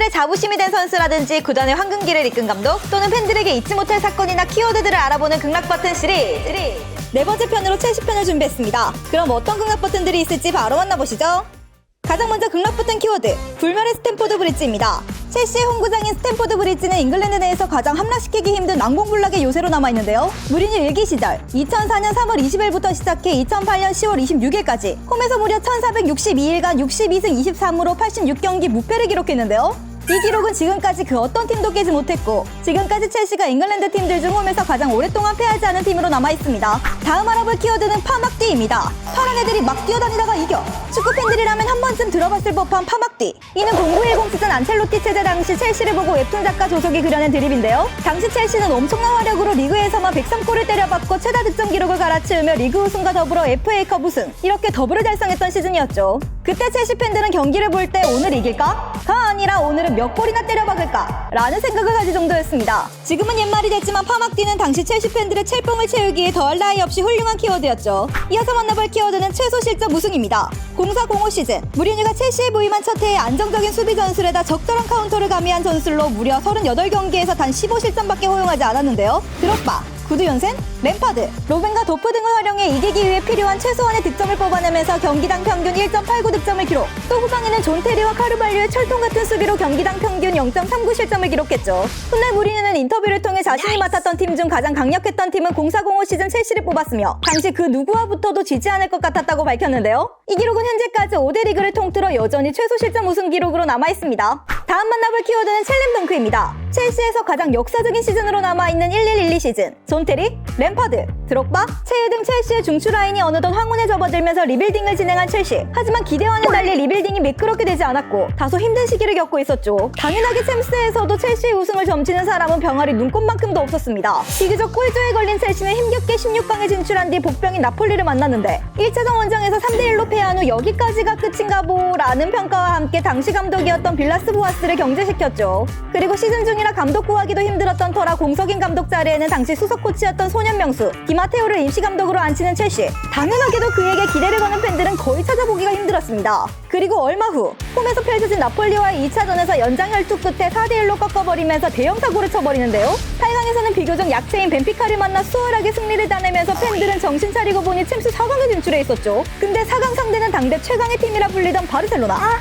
팬들의 자부심이 된 선수라든지 구단의 황금기를 이끈 감독, 또는 팬들에게 잊지 못할 사건이나 키워드들을 알아보는 극락 버튼 시리즈. 네 번째 편으로 첼시 편을 준비했습니다. 그럼 어떤 극락 버튼들이 있을지 바로 만나보시죠. 가장 먼저 극락 버튼 키워드, 불멸의 스탠포드 브리지입니다. 첼시의 홈구장인 스탠포드 브리지는 잉글랜드 내에서 가장 함락시키기 힘든 난공불락의 요새로 남아있는데요. 무리뉴 일기 시절 2004년 3월 20일부터 시작해 2008년 10월 26일까지 홈에서 무려 1462일간 62승 23무로 86경기 무패를 기록했는데요. 이 기록은 지금까지 그 어떤 팀도 깨지 못했고, 지금까지 첼시가 잉글랜드 팀들 중 홈에서 가장 오랫동안 패하지 않은 팀으로 남아있습니다. 다음 알아볼 키워드는 파막뛰입니다. 파란 애들이 막 뛰어다니다가 이겨. 축구팬들이라면 한 번쯤 들어봤을 법한 파막뛰. 이는 0910 시즌 안첼로티 체제 당시 첼시를 보고 웹툰 작가 조석이 그려낸 드립인데요. 당시 첼시는 엄청난 화력으로 리그에서만 103골을 때려박고 최다 득점 기록을 갈아치우며 리그 우승과 더불어 FA컵 우승, 이렇게 더블을 달성했던 시즌이었죠. 그때 첼시 팬들은 경기를 볼 때 오늘 이길까? 가 아니라 오늘은 몇 골이나 때려박을까? 라는 생각을 가질 정도였습니다. 지금은 옛말이 됐지만 파막뛰는 당시 첼시 팬들의 첼뽕을 채우기에 더할 나위 없이 훌륭한 키워드였죠. 이어서 만나볼 키워드는 최소 실점 우승입니다. 0405 시즌 무리뉴가 첼시에 부임한 첫 해에 안정적인 수비 전술에다 적절한 카운터를 가미한 전술로 무려 38경기에서 단 15실점밖에 허용하지 않았는데요. 드록바, 구두연센, 램파드, 로벤과 도프 등을 활용해 이기기 위해 필요한 최소한의 득점을 뽑아내면서 경기당 평균 1.89 득점을 기록. 또 후방에는 존 테리와 카르발류의 철통같은 수비로 경기당 평균 0.39 실점을 기록했죠. 훗날 무리뉴는 인터뷰를 통해 자신이 맡았던 팀 중 가장 강력했던 팀은 0405 시즌 첼시를 뽑았으며 당시 그 누구와 붙어도 지지 않을 것 같았다고 밝혔는데요. 이 기록은 현재까지 5대 리그를 통틀어 여전히 최소 실점 우승 기록으로 남아있습니다. 다음 만나볼 키워드는 첼렘덩크입니다. 첼시에서 가장 역사적인 시즌으로 남아있는 1112 시즌 존 테리, 램파드, 드록바, 체일 등 첼시의 중추 라인이 어느덧 황혼에 접어들면서 리빌딩을 진행한 첼시. 하지만 기대와는 달리 리빌딩이 매끄럽게 되지 않았고 다소 힘든 시기를 겪고 있었죠. 당연하게 챔스에서도 첼시의 우승을 점치는 사람은 병아리 눈곱만큼도 없었습니다. 비교적 꼴조에 걸린 첼시는 힘겹게 16강에 진출한 뒤 복병인 나폴리를 만났는데 1차전 원정에서 3대1로 패한 후 여기까지가 끝인가 보라는 평가와 함께 당시 감독이었던 빌라스 보아스를 경질시켰죠. 그리고 시즌 중이라 감독 구하기도 힘들었던 터라 공석인 감독 자리에는 당시 수석 코치였던 소년 명수 디마테오를 임시 감독으로 앉히는 첼시. 당연하게도 그에게 기대를 거는 팬들은 거의 찾아보기가 힘들었습니다. 그리고 얼마 후 홈에서 펼쳐진 나폴리와의 2차전에서 연장 혈투 끝에 4대1로 꺾어버리면서 대형 사고를 쳐버리는데요. 8강에서는 비교적 약체인 벤피카를 만나 수월하게 승리를 따내면서 팬들은 정신 차리고 보니 챔스 4강에 진출해 있었죠. 근데 4강 상대는 당대 최강의 팀이라 불리던 바르셀로나.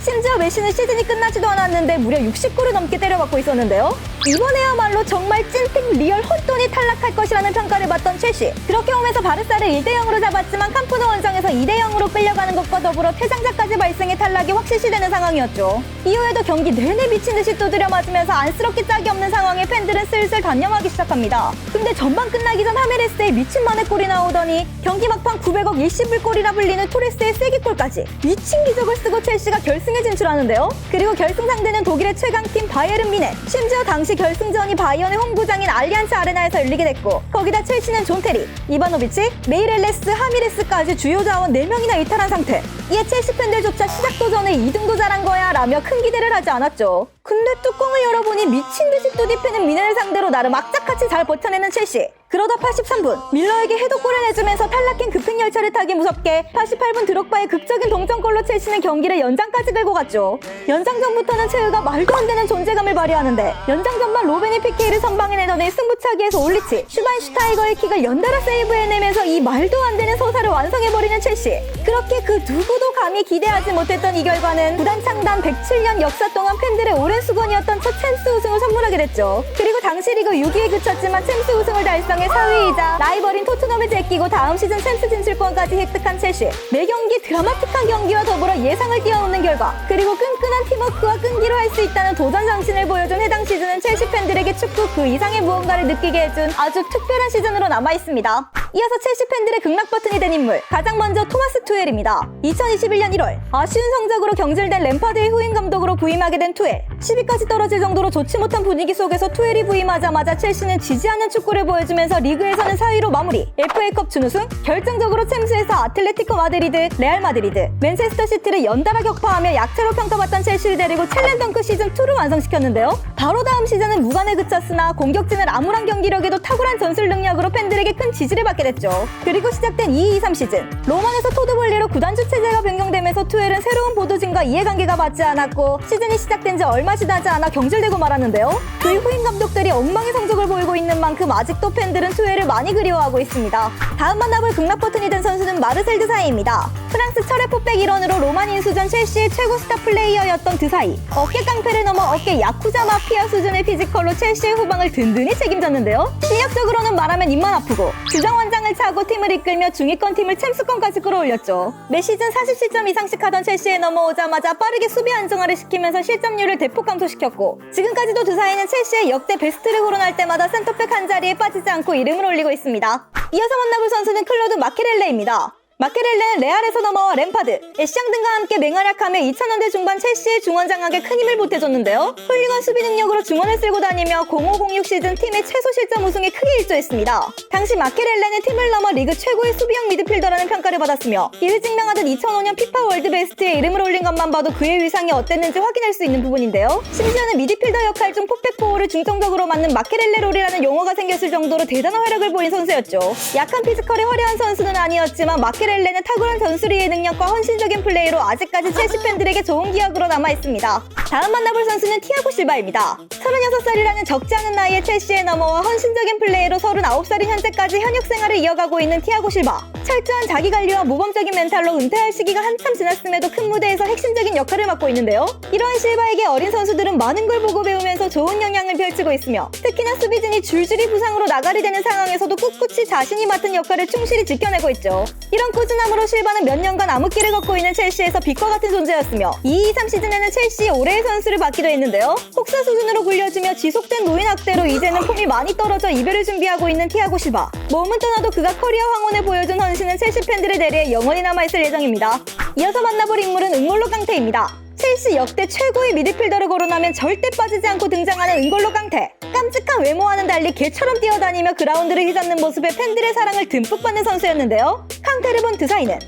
심지어 메시는 시즌이 끝나지도 않았는데 무려 60골을 넘게 때려박고 있었는데요. 이번에야말로 정말 찐팀 리얼 혼돈이 탈락할 것이라는 평가를 받던 첼시. 그렇게 홈에서 바르사를 1대0으로 잡았지만 캄프누 원정에서 2대0으로 끌려가는 것과 더불어 퇴장자까지 발생해 탈락이 확실시되는 상황이었죠. 이후에도 경기 내내 미친듯이 두드려 맞으면서 안쓰럽게 짝이 없는 상황에 팬들은 슬슬 단념하기 시작합니다. 근데 전반 끝나기 전 하메레스의 미친만의 골이 나오더니 경기 막판 900억 일시불골이라 불리는 토레스의 쐐기골까지 미친 기적을 쓰고 첼시가 결승에 진출하는데요. 그리고 결승 상대는 독일의 최강팀 바이에른 뮌헨. 심지어 당시 결승전이 바이언의 홈구장인 알리안츠 아레나에서 열리게 됐고 거기다 첼시는 존 테리, 이바노비치, 메이렐레스, 하미레스까지 주요 자원 4명이나 이탈한 상태. 이에 첼시 팬들조차 시작도 전에 2등도 잘한 거야 라며 큰 기대를 하지 않았죠. 근데 뚜껑을 열어보니 미친듯이 뚜디패는 뮌헨을 상대로 나름 악착같이 잘 버텨내는 첼시. 그러다 83분 밀러에게 헤더골을 내주면서 탈락행 급행열차를 타기 무섭게 88분 드록바의 극적인 동점골로 첼시는 경기를 연장까지 끌고 갔죠. 연장전부터는 체우가 말도 안 되는 존재감을 발휘하는데 연장전만 로벤이 PK를 선방해내더니 승부차기에서 올리치, 슈바인슈타이거의 킥을 연달아 세이브해내면서 이 말도 안 되는 서사를 완성해버리는 첼시. 그렇게 그 누구도 감히 기대하지 못했던 이 결과는 구단 창단 107년 역사 동안 팬들의 오랜 수건이었던 첫 챔스 우승을 선물하게 됐죠. 그리고 당시 리그 6위에 그쳤지만 챔스 우승을 달성해 4위이자 라이벌인 토트넘을 제끼고 다음 시즌 챔스 진출권까지 획득한 첼시. 매경기 드라마틱한 경기와 더불어 예상을 뛰어넘는 결과, 그리고 끈끈한 팀워크와 끈기로 할 수 있다는 도전 정신을 보여준 해당 시즌은 첼시 팬들에게 축구 그 이상의 무언가를 느끼게 해준 아주 특별한 시즌으로 남아있습니다. 이어서 첼시 팬들의 극락 버튼이 된 인물, 가장 먼저 토마스 투헬입니다. 2021년 1월 아쉬운 성적으로 경질된 램파드의 후임 감독으로 부임하게 된 투헬. 10위까지 떨어질 정도로 좋지 못한 분위기 속에서 투헬이 부임하자마자 첼시는 지지 않는 축구를 보여주면서 리그에서는 4위로 마무리, FA컵 준우승, 결정적으로 챔스에서 아틀레티코 마드리드, 레알 마드리드, 맨체스터 시티를 연달아 격파하며 약체로 평가받던 첼시를 데리고 첼렌덩크 시즌2를 완성시켰는데요. 바로 다음 시즌은 무관에 그쳤으나 공격진을 암울한 경기력에도 탁월한 전술 능력으로 팬들에게 큰 지지를 받게 됐죠. 그리고 시작된 2-2-3 시즌, 로만에서 토드볼리로 구단주 체제가 변경되면서 투엘은 새로운 보도진과 이해관계가 맞지 않았고 시즌이 시작된 지 얼마 지나지 않아 경질되고 말았는데요. 그 후임 감독들이 엉망의 성적을 보이고 있는 만큼 아직도 팬들은 투엘을 많이 그리워하고 있습니다. 다음 만나볼 극락 버튼이 된 선수는 마르셀 드사이입니다. 프랑스 철의 포백 일원으로 로만 인수전 첼시의 최고 스타 플레이어였던 드사이. 어깨 깡패를 넘어 어깨 야쿠자 마피아 수준의 피지컬로 첼시의 후방을 든든히 책임졌는데요. 실력적으로는 말하면 입만 아프고 주장원장을 차고 팀을 이끌며 중위권 팀을 챔스권까지 끌어올렸죠. 매 시즌 40실점 이상씩 하던 첼시에 넘어오자마자 빠르게 수비 안정화를 시키면서 실점률을 대폭 감소시켰고 지금까지도 드사이는 첼시의 역대 베스트를 거론할 때마다 센터백 한 자리에 빠지지 않고 이름을 올리고 있습니다. 이어서 만나볼 선수는 클로드 마케렐레입니다. 마케렐레는 레알에서 넘어와 램파드, 애쉬양 등과 함께 맹활약하며 2000년대 중반 첼시의 중원 장악에 큰 힘을 보태줬는데요. 훌륭한 수비 능력으로 중원을 쓸고 다니며 05-06 시즌 팀의 최소 실점 우승에 크게 일조했습니다. 당시 마케렐레는 팀을 넘어 리그 최고의 수비형 미드필더라는 평가를 받았으며 이를 증명하듯 2005년 피파 월드베스트에 이름을 올린 것만 봐도 그의 위상이 어땠는지 확인할 수 있는 부분인데요. 심지어는 미드필더 역할 중 포백 포호를 중점적으로 맡는 마케렐레 롤이라는 용어가 생겼을 정도로 대단한 활약을 보인 선수였죠. 약한 피지컬이 화려한 선수는 아니었지만 마케렐레는 탁월한 전술이의 능력과 헌신적인 플레이로 아직까지 첼시 팬들에게 좋은 기억으로 남아있습니다. 다음 만나볼 선수는 티아고 실바입니다. 36살이라는 적지 않은 나이에 첼시에 넘어와 헌신적인 플레이로 39살인 현재까지 현역 생활을 이어가고 있는 티아고 실바. 철저한 자기관리와 모범적인 멘탈로 은퇴할 시기가 한참 지났음에도 큰 무대에서 핵심적인 역할을 맡고 있는데요. 이러한 실바에게 어린 선수들은 많은 걸 보고 배우면서 좋은 영향을 펼치고 있으며 특히나 수비진이 줄줄이 부상으로 나가리 되는 상황에서도 꿋꿋이 자신이 맡은 역할을 충실히 지켜내고 있죠. 이런 꾸준함으로 실바는 몇 년간 암흑기를 걷고 있는 첼시에서 빛과 같은 존재였으며 2-2-3 시즌에는 첼시의 올해의 선수를 받기도 했는데요. 혹사 수준으로 불려지며 지속된 노인 학대로 이제는 폼이 많이 떨어져 이별을 준비하고 있는 티아고 실바. 몸은 떠나도 그가 커리어 황혼을 보여준 헌신은 첼시 팬들의 내리에 영원히 남아있을 예정입니다. 이어서 만나볼 인물은 응골로 깡테입니다. 첼시 역대 최고의 미드필더를 거론하면 절대 빠지지 않고 등장하는 응골로 깡테. 깜찍한 외모와는 달리 개처럼 뛰어다니며 그라운드를 휘젓는 모습에 팬들의 사랑을 듬뿍 받는 선수였는데요. 깡테를 본 드사이는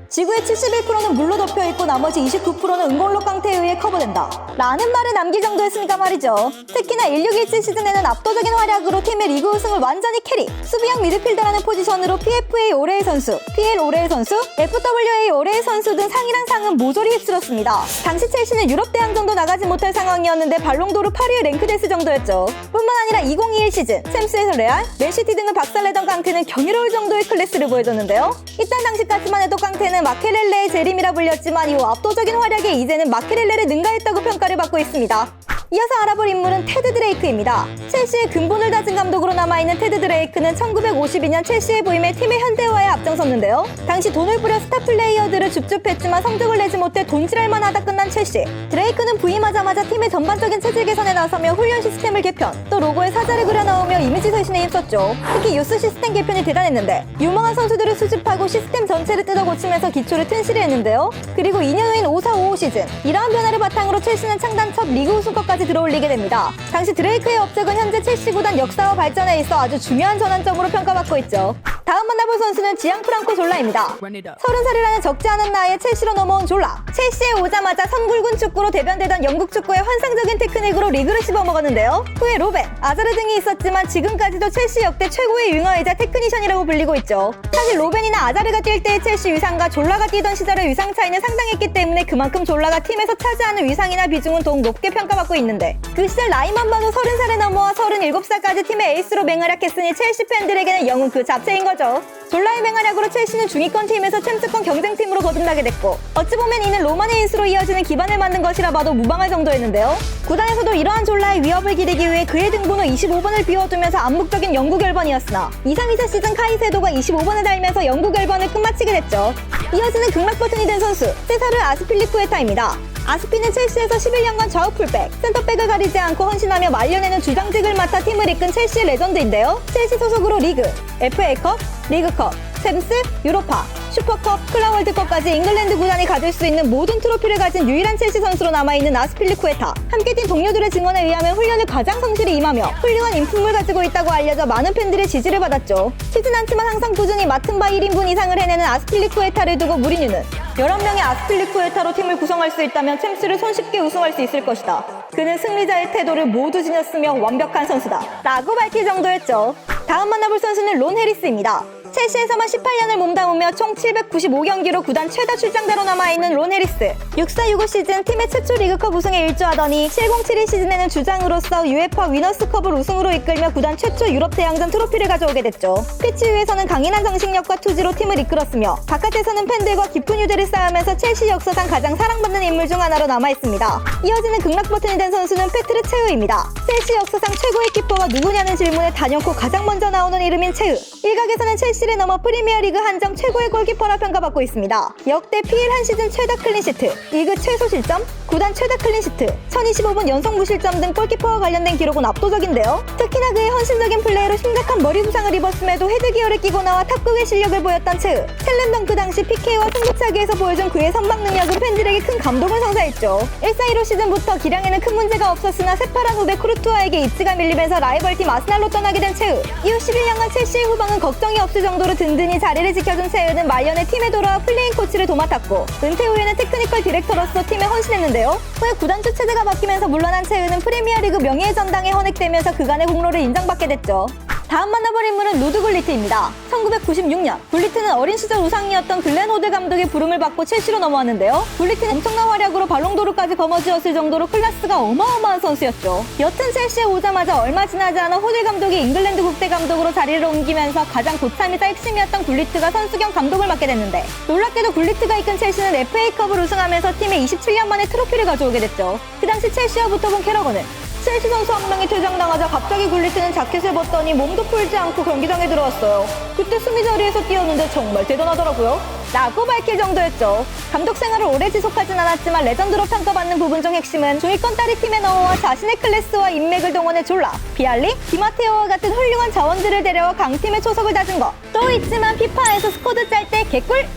지구의 71%는 물로 덮여있고 나머지 29%는 응골로 깡테에 의해 커버된다 라는 말을 남길 정도였으니까 말이죠. 특히나 1617 시즌에는 압도적인 활약으로 팀의 리그 우승을 완전히 캐리, 수비형 미드필더라는 포지션으로 PFA 올해의 선수, PL 올해의 선수, FWA 올해의 선수 등 상이랑 상은 모조리 휩쓸었습니다. 당시 첼시는 유럽 대항전도 나가지 못할 상황이었는데 발롱도르 8위에 랭크됐을 정도였죠. 뿐만 아니라 2021 시즌 챔스에서 레알, 맨시티 등을 박살내던 깡테는 경이로울 정도의 클래스를 보여줬는데요. 이딴 당시까지만 해도 깡테는 마케렐레의 재림이라 불렸지만 이후 압도적인 활약에 이제는 마케렐레를 능가했다고 평가를 받고 있습니다. 이어서 알아볼 인물은 테드 드레이크입니다. 첼시의 근본을 다진 감독으로 남아있는 테드 드레이크는 1952년 첼시에 부임해 팀의 현대화에 앞장섰는데요. 당시 돈을 뿌려 스타 플레이어들을 줍줍했지만 성적을 내지 못해 돈질할만 하다 끝난 첼시. 드레이크는 부임하자마자 팀의 전반적인 체질 개선에 나서며 훈련 시스템을 개편, 또 로고에 사자를 그려 넣으며 이미지 쇄신에 힘썼죠. 특히 유스 시스템 개편이 대단했는데 유망한 선수들을 수집하고 시스템 전체를 뜯어고치면서 기초를 튼실히 했는데요. 그리고 2년 후인 54-55 시즌, 이러한 변화를 바탕으로 첼시는 창단 첫 리그 우승컵까지 들어올리게 됩니다. 당시 드레이크의 업적은 현재 첼시 구단 역사와 발전에 있어 아주 중요한 전환점으로 평가받고 있죠. 다음 만나볼 선수는 지앙프랑코 졸라입니다. 30살이라는 적지 않은 나이에 첼시로 넘어온 졸라. 첼시에 오자마자 선굵은 축구로 대변되던 영국 축구의 환상적인 테크닉으로 리그를 씹어먹었는데요. 후에 로벤, 아자르 등이 있었지만 지금까지도 첼시 역대 최고의 윙어이자 테크니션이라고 불리고 있죠. 사실 로벤이나 아자르가 뛸 때의 첼시 위상과 졸라가 뛰던 시절의 위상 차이는 상당했기 때문에 그만큼 졸라가 팀에서 차지하는 위상이나 비중은 더욱 높게 평가받고 있는데 그 시절 나이만 봐도 30살에 넘어와 37살까지 팀의 에이스로 맹활약했으니 첼시 팬들에게는 영웅 그 자체인 거죠. 졸라의 맹활약으로 첼시는 중위권 팀에서 챔스권 경쟁팀으로 거듭나게 됐고 어찌 보면 이는 로만의 인수로 이어지는 기반을 만든 것이라 봐도 무방할 정도였는데요. 구단에서도 이러한 졸라의 위협을 기리기 위해 그의 등번호 25번을 비워두면서 암묵적인 영국 열번이었으나 2-3-2-4 시즌 카이세도가 25번을 달면서 영국 열번을 끝마치게 됐죠. 이어지는 극락 버튼이 된 선수 세사르 아스필리쿠에타입니다. 아스피는 첼시에서 11년간 좌우 풀백, 센터백을 가리지 않고 헌신하며 말년에는 주장직을 맡아 팀을 이끈 첼시의 레전드인데요. 첼시 소속으로 리그, FA컵, 리그컵, 챔스, 유로파, 슈퍼컵, 클럽 월드컵까지 잉글랜드 구단이 가질 수 있는 모든 트로피를 가진 유일한 첼시 선수로 남아있는 아스필리쿠에타. 함께 뛴 동료들의 증언에 의하면 훈련을 가장 성실히 임하며 훌륭한 인품을 가지고 있다고 알려져 많은 팬들의 지지를 받았죠. 튀진 않지만 항상 꾸준히 맡은 바 1인분 이상을 해내는 아스필리쿠에타를 두고 무리뉴는 11명의 아스필리쿠에타로 팀을 구성할 수 있다면 챔스를 손쉽게 우승할 수 있을 것이다 그는 승리자의 태도를 모두 지녔으며 완벽한 선수다 라고 밝힐 정도였죠. 다음 만나볼 선수는 론 해리스입니다. 첼시에서만 18년을 몸담으며 총 795경기로 구단 최다 출장자로 남아있는 론 해리스. 64-65 시즌 팀의 최초 리그컵 우승에 일조하더니 70-72 시즌에는 주장으로서 UEFA 위너스컵을 우승으로 이끌며 구단 최초 유럽 대항전 트로피를 가져오게 됐죠. 피치 위에서는 강인한 정신력과 투지로 팀을 이끌었으며 바깥에서는 팬들과 깊은 유대를 쌓으면서 첼시 역사상 가장 사랑받는 인물 중 하나로 남아있습니다. 이어지는 극락 버튼이 된 선수는 페트르 체흐입니다. 첼시 역사상 최고의 키퍼가 누구냐는 질문에 단연코 가장 먼저 나오는 이름인 체흐. 일각에서는 첼시를 넘어 프리미어리그 한정 최고의 골키퍼라 평가받고 있습니다. 역대 PL 한 시즌 최다 클린시트, 리그 최소 실점, 구단 최다 클린시트, 1025번 연속 무실점 등 골키퍼와 관련된 기록은 압도적인데요. 특히나 그의 헌신적인 플레이로 심각한 머리 부상을 입었음에도 헤드 기어를 끼고 나와 탑급의 실력을 보였던 체흐. 셀름 덩크 당시 PK와 승부차기에서 보여준 그의 선방 능력은 팬들에게 큰 감동을 선사했죠. 14-15 시즌부터 기량에는 큰 문제가 없었으나 새파란 후배 크루투아에게 입지가 밀리면서 라이벌팀 아스날로 떠나게 된 체흐. 이후 11년간 첼시의 후방은 걱정이 없을 정도로 든든히 자리를 지켜준 체흐는 말년에 팀에 돌아와 플레잉 코치를 도맡았고 은퇴 후에는 테크니컬 디렉터로서 팀에 헌신했는데요. 후에 구단 주체제가 바뀌면서 물러난 체흐는 프리미어리그 명예의 전당에 헌액되면서 그간의 공로를 인정받게 됐죠. 다음 만나볼 인물은 루드 굴리트입니다. 1996년 굴리트는 어린 시절 우상이었던 글렌 호들 감독의 부름을 받고 첼시로 넘어왔는데요. 굴리트는 엄청난 활약으로 발롱도르까지 거머쥐었을 정도로 클래스가 어마어마한 선수였죠. 여튼 첼시에 오자마자 얼마 지나지 않아 호들 감독이 잉글랜드 국대 감독으로 자리를 옮기면서 가장 고참이자 핵심이었던 굴리트가 선수 겸 감독을 맡게 됐는데 놀랍게도 굴리트가 이끈 첼시는 FA컵을 우승하면서 팀에 27년 만에 트로피를 가져오게 됐죠. 그 당시 첼시와 붙어본 캐러건은 첼시 선수 한 명이 퇴장당하자 갑자기 굴리트는 자켓을 벗더니 몸도 풀지 않고 경기장에 들어왔어요. 그때 숨이 자리에서 뛰었는데 정말 대단하더라고요 라고 밝힐 정도였죠. 감독 생활을 오래 지속하진 않았지만 레전드로 평가받는 부분 중 핵심은 중위권 딸이 팀에 넣어와 자신의 클래스와 인맥을 동원해 졸라 비알리, 디마테오와 같은 훌륭한 자원들을 데려와 강팀의 초석을 다진 거. 또 있지만 피파에서 스쿼드 짤 때 개꿀!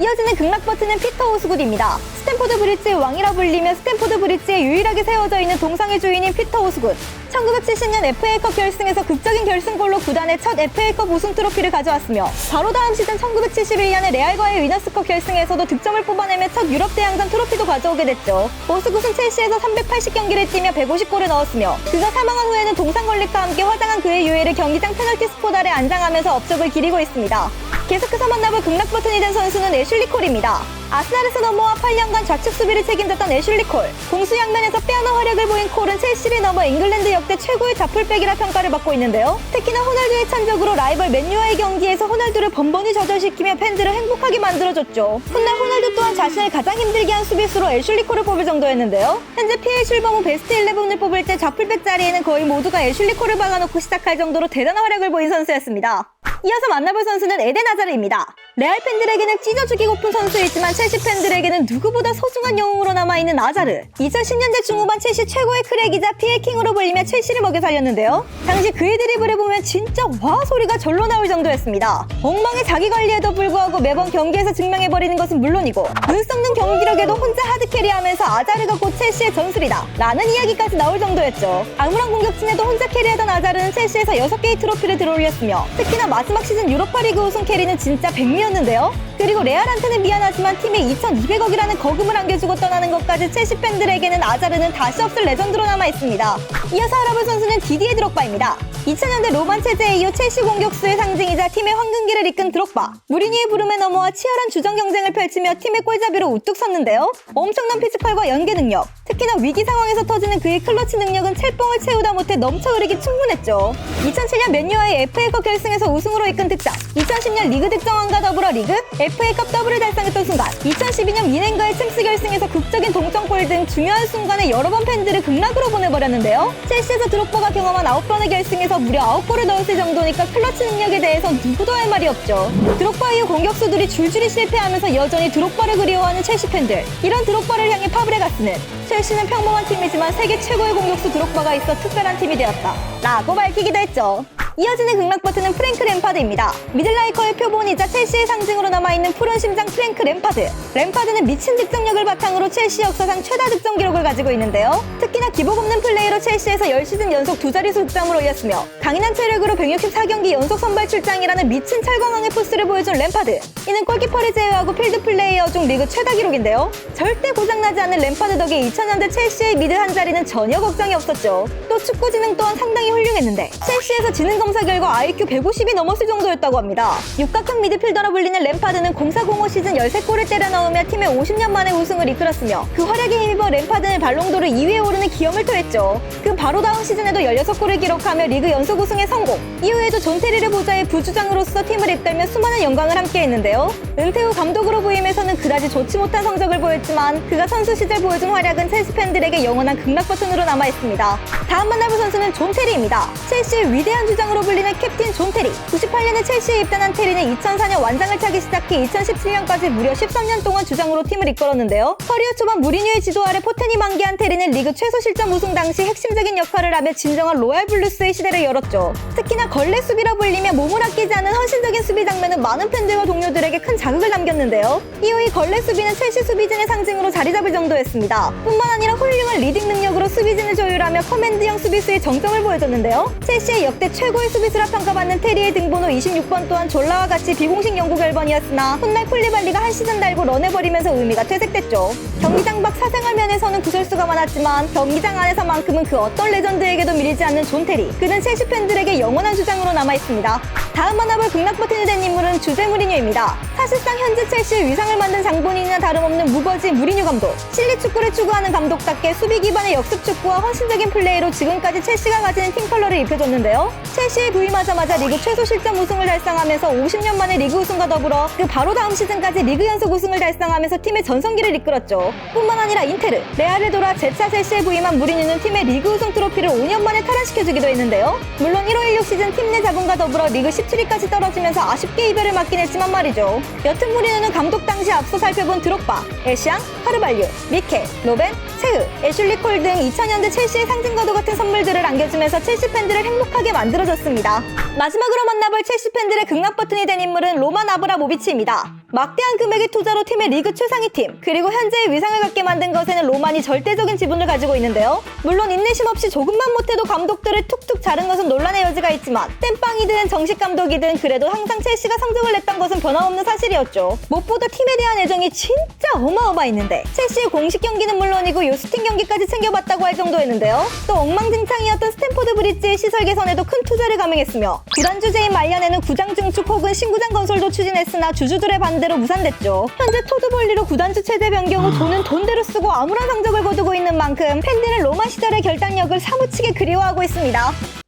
이어지는 극락 버튼은 피터 오스굿입니다. 스탠포드 브릿지의 왕이라 불리며 스탠포드 브릿지에 유일하게 세워져 있는 동상의 주인인 피터 오스굿. 1970년 FA컵 결승에서 극적인 결승골로 구단의 첫 FA컵 우승 트로피를 가져왔으며 바로 다음 시즌 1971년에 레알과의 위너스컵 결승에서도 득점을 뽑아내며 첫 유럽 대항전 트로피도 가져오게 됐죠. 오스굿은 첼시에서 380경기를 뛰며 150골을 넣었으며 그가 사망한 후에는 동상 건립과 함께 화장한 그의 유해를 경기장 페널티 스포트 아래 안장하면서 업적을 기리고 있습니다. 계속해서 만나볼 극락 버튼이 된 선수는 애슐리 콜입니다. 아스날에서 넘어와 8년간 좌측 수비를 책임졌던 애슐리 콜. 공수양면에서 빼어난 활약을 보인 콜은 첼시를 넘어 잉글랜드 역대 최고의 좌풀백이라 평가를 받고 있는데요. 특히나 호날두의 찬적으로 라이벌 맨유와의 경기에서 호날두를 번번이 좌절시키며 팬들을 행복하게 만들어줬죠. 훗날 호날두 또한 자신을 가장 힘들게 한 수비수로 애슐리 콜을 뽑을 정도였는데요. 현재 PL 출범 후 베스트 11을 뽑을 때 좌풀백 자리에는 거의 모두가 애슐리 콜을 박아놓고 시작할 정도로 대단한 활약을 보인 선수였습니다. 이어서 만나볼 선수는 에덴 하자르입니다. 레알 팬들에게는 찢어 죽이고픈 선수이지만 첼시 팬들에게는 누구보다 소중한 영웅으로 남아있는 아자르. 2010년대 중후반 첼시 최고의 크랙이자 PL킹으로 불리며 첼시를 먹여 살렸는데요. 당시 그의 드리블을 보면 진짜 와 소리가 절로 나올 정도였습니다. 엉망의 자기관리에도 불구하고 매번 경기에서 증명해버리는 것은 물론이고 눈 썩는 경기력에도 혼자 하드캐리하면서 아자르가 곧 첼시의 전술이다 라는 이야기까지 나올 정도였죠. 아무런 공격진에도 혼자 캐리하던 아자르는 첼시에서 6개의 트로피를 들어올렸으며 특히나 마지막 시즌 유로파리그 우승 캐리는 진짜 백미였는데요. 그리고 레알한테는 미안하지만 팀에 2,200억이라는 거금을 안겨주고 떠나는 것까지 첼시 팬들에게는 아자르는 다시 없을 레전드로 남아있습니다. 이어서 알아볼 선수는 디디에 드록바입니다. 2000년대 로만 체제 이후 첼시 공격수의 상징이자 팀의 황금기를 이끈 드록바. 무리뉴의 부름에 넘어와 치열한 주전 경쟁을 펼치며 팀의 골잡이로 우뚝 섰는데요. 엄청난 피지컬과 연계 능력, 특히나 위기 상황에서 터지는 그의 클러치 능력은 첼뽕을 채우다 못해 넘쳐 흐르기 충분했죠. 2007년 맨유와의 FA컵 결승에서 우승으로 이끈 득점, 2010년 리그 득점왕과 더불어 리그, FA컵 더블을 달성했던 순간, 2012년 미넨과의 챔스 결승에서 극적인 동점골 등 중요한 순간에 여러 번 팬들을 극락으로 보내버렸는데요. 첼시에서 드록바가 경험한 9번의 결승에서 무려 9골을 넣었을 정도니까 클러치 능력에 대해선 누구도 할 말이 없죠. 드록바 이후 공격수들이 줄줄이 실패하면서 여전히 드록바를 그리워하는 첼시 팬들. 이런 드록바를 향해 파브레가스는 첼시는 평범한 팀이지만 세계 최고의 공격수 드록바가 있어 특별한 팀이 되었다 라고 밝히기도 했죠. 이어지는 극락 버튼은 프랭크 램파드입니다. 미들라이커의 표본이자 첼시의 상징으로 남아있는 푸른 심장 프랭크 램파드. 램파드는 미친 득점력을 바탕으로 첼시 역사상 최다 득점 기록을 가지고 있는데요. 특히나 기복 없는 플레이로 첼시에서 10시즌 연속 두 자릿수 득점을 올렸으며 강인한 체력으로 164경기 연속 선발 출장이라는 미친 찰광왕의 포스를 보여준 램파드. 이는 골키퍼를 제외하고 필드 플레이어 중 리그 최다 기록인데요. 절대 고장나지 않는 램파드 덕에 2000년대 첼시의 미드 한 자리는 전혀 걱정이 없었죠. 또 축구 지능 또한 상당히 훌륭했는데 첼시에서 지능 검사 결과 IQ 150이 넘었을 정도였다고 합니다. 육각형 미드필더라 불리는 램파드는 0405 시즌 13골을 때려 넣으며 팀의 50년 만에 우승을 이끌었으며 그 활약에 힘입어 램파드는 발롱도르 2위에 오르는 기염을 토했죠. 그 바로 다음 시즌에도 16골을 기록하며 리그 연속 우승에 성공. 이후에도 존 테리를 보좌해 부주장으로서 팀을 이끌며 수많은 영광을 함께했는데요. 은퇴 후 감독으로 부임해서는 그다지 좋지 못한 성적을 보였지만 그가 선수 시절 보여준 활약은 첼시 팬들에게 영원한 극락 버튼으로 남아있습니다. 다음 만나볼 선수는 존 테리입니다. 첼시의 위대한 주장으로 불리는 캡틴 존 테리. 98년에 첼시에 입단한 테리는 2004년 완장을 차기 시작해 2017년까지 무려 13년 동안 주장으로 팀을 이끌었는데요. 커리어 초반 무리뉴의 지도 아래 포텐이 만개한 테리는 리그 최소 실점 우승 당시 핵심적인 역할을 하며 진정한 로얄 블루스의 시대를 열었죠. 특히나 걸레 수비라 불리며 몸을 아끼지 않은 헌신적인 수비 장면은 많은 팬들과 동료들에게 큰 자극을 남겼는데요. 이후 이 걸레 수비는 첼시 수비진의 상징으로 자리 잡을 정도였습니다. 뿐만 아니라 훌륭한 리딩 능력으로 수비진을 조율하며 커맨드형 수비수의 정점을 보여줬는데요. 첼시의 역대 최고의 수비수라 평가받는 테리의 등번호 26번 또한 졸라와 같이 비공식 영구 결번이었으나 훗날 쿨리발리가 한 시즌 달고 런해버리면서 의미가 퇴색됐죠. 경기장 밖 사생활 면에서는 구설수가 많았지만 경기장 안에서만큼은 그 어떤 레전드에게도 밀리지 않는 존 테리. 그는 첼시 팬들에게 영원한 주장으로 남아있습니다. 다음 만나볼 극락 버튼이 된 인물은 주제 무리뉴입니다. 사실상 현재 첼시의 위상을 만든 장본인이나 다름없는 무거지 무리뉴 감독. 실리 축구를 추구하는 감독답게 수비 기반의 역습 축구와 헌신적인 플레이로 지금까지 첼시가 가지는 팀 컬러를 입혀줬는데요. 첼시에 부임하자마자 리그 최소 실점 우승을 달성하면서 50년 만에 리그 우승과 더불어 그 바로 다음 시즌까지 리그 연속 우승을 달성하면서 팀의 전성기를 이끌었죠. 뿐만 아니라 인테르, 레알을 돌아 재차 첼시에 부임한 무리뉴는 팀의 리그 우승 트로피를 5년 만에 탈환시켜주기도 했는데요. 물론 1516 시즌 팀 내 자본과 더불어 리그 17위까지 떨어지면서 아쉽게 이별을 맞긴 했지만 말이죠. 여튼 무리뉴는 감독 당시 앞서 살펴본 드록바, 에시앙, 카르발유, 미케, 로벤, 체흐, 애슐리 콜 등 2000년대 첼시의 상징과도 같은 선물들을 안겨주면서 첼시 팬들을 행복하게 만들어줬습니다. 마지막으로 만나볼 첼시 팬들의 극락 버튼이 된 인물은 로만 아브라모비치입니다. 막대한 금액의 투자로 팀의 리그 최상위 팀, 그리고 현재의 위상을 갖게 만든 것에는 로만이 절대적인 지분을 가지고 있는데요. 물론 인내심 없이 조금만 못해도 감독들을 툭툭 자른 것은 논란의 여지가 있지만 땜빵이든 정식 감독이든 그래도 항상 첼시가 성적을 냈던 것은 변함없는 사실이었죠. 무엇보다 팀에 대한 애정이 진짜 어마어마했는데 첼시의 공식 경기는 물론이고 요스팅 경기까지 챙겨봤다고 할 정도였는데요. 또 엉망진창이었던 스탠포드 브리지의 시설 개선에도 큰 투자를 감행했으며 구단 주재인 말년에는 구장 증축 혹은 신구장 건설도 추진했으나 주주들의 반대로 무산됐죠. 현재 토드볼리로 구단주 체제 변경 후 돈은 돈대로 쓰고 아무런 성적을 거두고 있는 만큼 팬들은 로마 시절의 결단력을 사무치게 그리워하고 있습니다.